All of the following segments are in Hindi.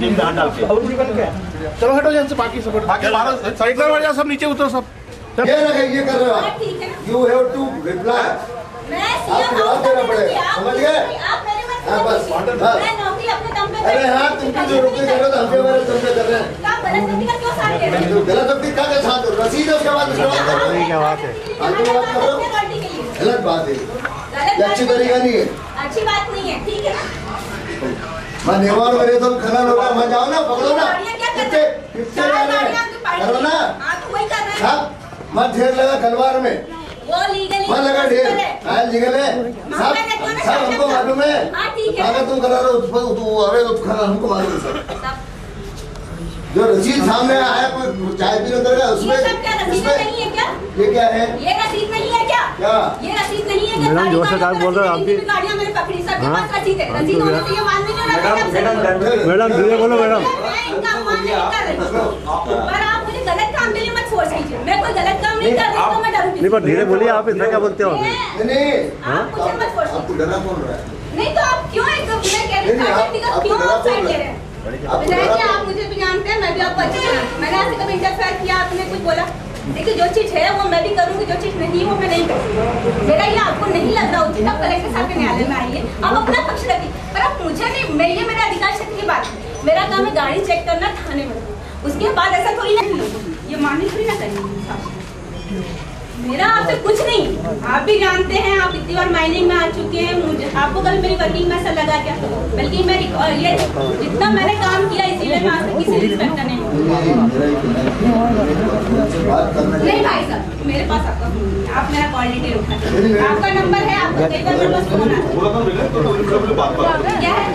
टीम में हाथ डाल के। चलो हटो जैसे बाकी सब साइड में बढ़ सब नीचे उतरो सब। ये कर रहे हो आप, यू हैव टू रिप्लाई। आपको जवाब देना पड़ेगा, समझ गए? हाँ बस, अरे हाँ तुम भी जो रुपये कर रहे हो तो हमसे हमारे तुम पे कर रहे हैं। गलत वक्ति का साथ हो, रसीद है उसके बाद क्या बात है? आगे बात करो, गलत बात है, ये अच्छी तरीका नहीं है, अच्छी बात नहीं है, ठीक है ना? मैं नेवार मेरे तो खनन होगा, मैं जाओ ना पकड़ो ना, कितने करो ना, सब मत ढेर लगा कलवार में, वो लीगल मत लगा ढेर, हाँ लीगल है, सब हमको मालूम है, अगर तुम करा रहे हो अवैध उत्खनन हमको मालूम है सब। जो रसीद सामने आया कोई चाय पीने उतर गया उसमें, नहीं है क्या? ये क्या है? ये रसीद नहीं है क्या? क्या? ये रसीद नहीं है क्या? मैडम जोर से बोल रहे हो आपकी गाड़ियां मैंने पकड़ी, सबके पास रसीद है, रसीद होने से ये मान नहीं रहा। मैडम धीरे बोलो मैडम। मैं इनका मान नहीं कर रही, पर आप मुझे गलत काम के लिए मत फोर्स कीजिए। मैं कोई गलत काम नहीं कर रही तो मैं डरूंगी नहीं, पर धीरे बोलिए, आप इतना क्या बोलते हो? नहीं, आप मुझे मत फोर्स आपको डरा कौन रहा है? नहीं तो आप क्यों एक मैं कह रही हूं क्यों आप साइड ले रहे हैं? विधायक आप मुझे भी जानते हैं, मैं भी आपको अच्छे जानती हूं। मैंने आपसे कभी इंटरफेयर किया, आपने कुछ बोला? देखिए जो चीज है वो मैं भी करूंगी, जो चीज नहीं वो मैं नहीं करूंगी। मेरा ये आपको नहीं लग रहा उचित, आप कलेक्टर साहब के न्यायालय में आइए, आप अपना पक्ष रखिए, पर आप मुझे नहीं, मैं ये मेरा अधिकार क्षेत्र की बात है। मेरा काम है गाड़ी चेक करना थाने में, उसके बाद ऐसा थोड़ी नहीं ये माननी थोड़ी ना करेंगे। मेरा आपसे कुछ नहीं, आप भी जानते हैं, आप इतनी बार माइनिंग में आ चुके हैं, मुझे आपको कल मेरी वर्किंग में ऐसा लगा क्या? बल्कि मैं ये जितना मैंने काम किया इसीलिए मैं आज तक किसी इंस्पेक्टर नहीं हूँ। नहीं भाई साहब, मेरे पास आपका फोन नहीं है, आप मेरा कॉल डिटेल उठा लीजिए, आपका नंबर है, आपको कई बार मेरे पास फोन आता है। क्या है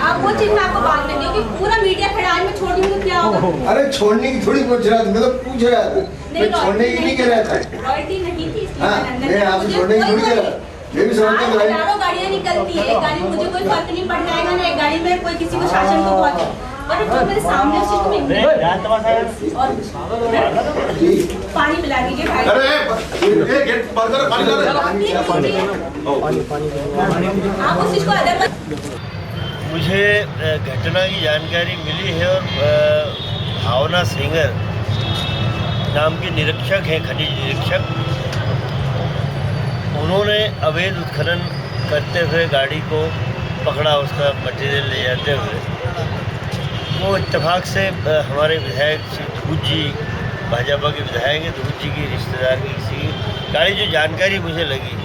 आप वो चीज में आपको बात नहीं, क्योंकि पूरा मीडिया खड़ा आज मैं छोड़ दूंगी तो क्या होगा? अरे छोड़ने की थोड़ी पूछ रहा था, मैं तो पूछ रहा था, मैं छोड़ने की नहीं कह रहा था। रॉयल्टी नहीं थी इसलिए हाँ, मैं आपसे छोड़ने की थोड़ी कह रहा था, मैं भी समझता हूँ। हजारों गाड़ियाँ निकलती है, एक गाड़ी मुझे कोई फर्क नहीं पड़ जाएगा ना, एक गाड़ी में कोई किसी को शासन को बहुत, और जो मेरे सामने उस चीज को और पानी पिला दीजिए भाई। आप उस चीज को अदर मुझे घटना की जानकारी मिली है और भावना सिंगर नाम के निरीक्षक हैं, खनिज निरीक्षक, उन्होंने अवैध उत्खनन करते हुए गाड़ी को पकड़ा, उसका मटेरियल ले जाते हुए। वो इत्तेफाक से हमारे विधायक श्री धूत जी, भाजपा के विधायक हैं, धूत जी की रिश्तेदार की किसी गाड़ी, जो जानकारी मुझे लगी,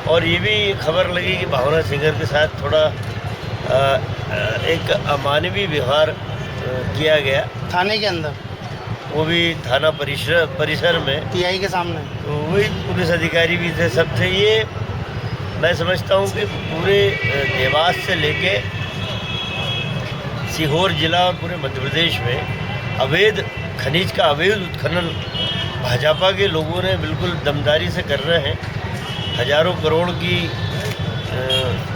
और ये भी खबर लगी कि भावना सिंगर के साथ थोड़ा एक अमानवीय व्यवहार किया गया थाने के अंदर, वो भी थाना परिसर में, टीआई के सामने। तो वही पुलिस अधिकारी भी थे, सब थे। ये मैं समझता हूँ कि पूरे देवास से लेके सीहोर जिला और पूरे मध्य प्रदेश में अवैध खनिज का अवैध उत्खनन भाजपा के लोगों ने बिल्कुल दमदारी से कर रहे हैं। हजारों करोड़ की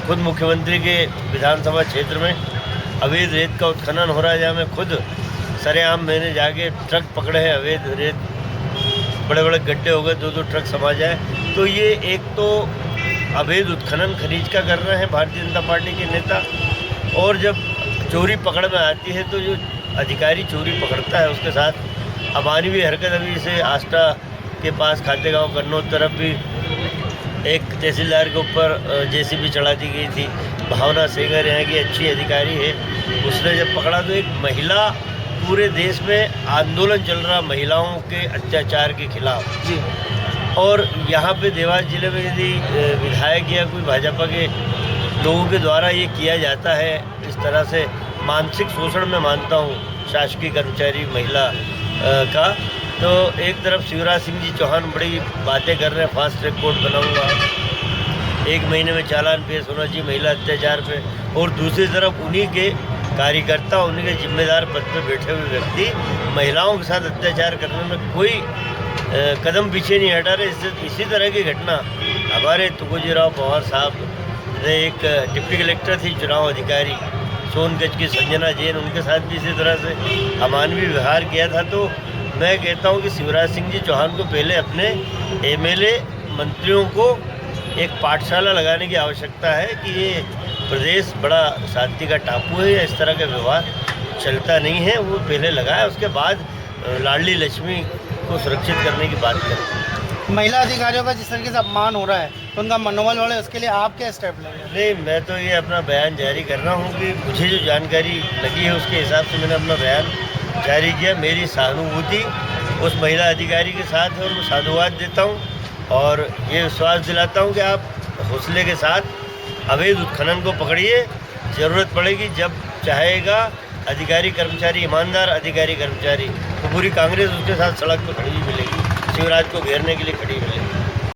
खुद मुख्यमंत्री के विधानसभा क्षेत्र में अवैध रेत का उत्खनन हो रहा है, जहाँ मैं खुद सरेआम मैंने जाके ट्रक पकड़े हैं अवैध रेत, बड़े बड़े गड्ढे हो गए, 2-2 ट्रक समा जाए। तो ये एक तो अवैध उत्खनन खनिज का कर रहे हैं भारतीय जनता पार्टी के नेता, और जब चोरी पकड़ में आती है तो जो अधिकारी चोरी पकड़ता है उसके साथ अमानवीय हरकत, अभी इसे आष्टा के पास खातेगांव कन्नौज तरफ भी एक तहसीलदार के ऊपर जेसीबी चढ़ा दी गई थी। भावना सेंगर यहाँ की अच्छी अधिकारी है, उसने जब पकड़ा तो एक महिला, पूरे देश में आंदोलन चल रहा महिलाओं के अत्याचार के खिलाफ जी, और यहाँ पे देवास जिले में यदि विधायक या कोई भाजपा के लोगों के द्वारा ये किया जाता है, इस तरह से मानसिक शोषण में मानता हूँ शासकीय कर्मचारी महिला का। तो एक तरफ शिवराज सिंह जी चौहान बड़ी बातें कर रहे हैं, फास्ट ट्रैक कोर्ट बनाऊंगा, 1 महीने में चालान पेश होना चाहिए महिला अत्याचार पे, और दूसरी तरफ उन्हीं के कार्यकर्ता, उन्हीं के जिम्मेदार पद पर बैठे हुए व्यक्ति महिलाओं के साथ अत्याचार करने में कोई कदम पीछे नहीं हटा रहे। इसी तरह की घटना हमारे तुकोजीराव पवार साहब ने, एक डिप्टी कलेक्टर थी चुनाव अधिकारी सोनगंज की संजना जैन, उनके साथ भी इसी तरह से अमानवीय व्यवहार किया था। तो मैं कहता हूं कि शिवराज सिंह जी चौहान को पहले अपने एमएलए मंत्रियों को एक पाठशाला लगाने की आवश्यकता है कि ये प्रदेश बड़ा शांति का टापू है या इस तरह का व्यवहार चलता नहीं है वो पहले लगाए, उसके बाद लाडली लक्ष्मी को सुरक्षित करने की बात करें। महिला अधिकारियों का जिस तरीके से अपमान हो रहा है तो उनका मनोबल वाले, उसके लिए आप क्या स्टेप लेंगे? नहीं, मैं तो ये अपना बयान जारी कर रहा हूँ कि मुझे जो जानकारी लगी है उसके हिसाब से मैंने अपना बयान जारी किया। मेरी सहानुभूति उस महिला अधिकारी के साथ है और मैं साधुवाद देता हूँ और ये विश्वास दिलाता हूँ कि आप हौसले के साथ अवैध उत्खनन को पकड़िए। ज़रूरत पड़ेगी, जब चाहेगा अधिकारी कर्मचारी, ईमानदार अधिकारी कर्मचारी, तो पूरी कांग्रेस उसके साथ सड़क पर खड़ी हुई मिलेगी, शिवराज को घेरने के लिए खड़ी मिलेगी।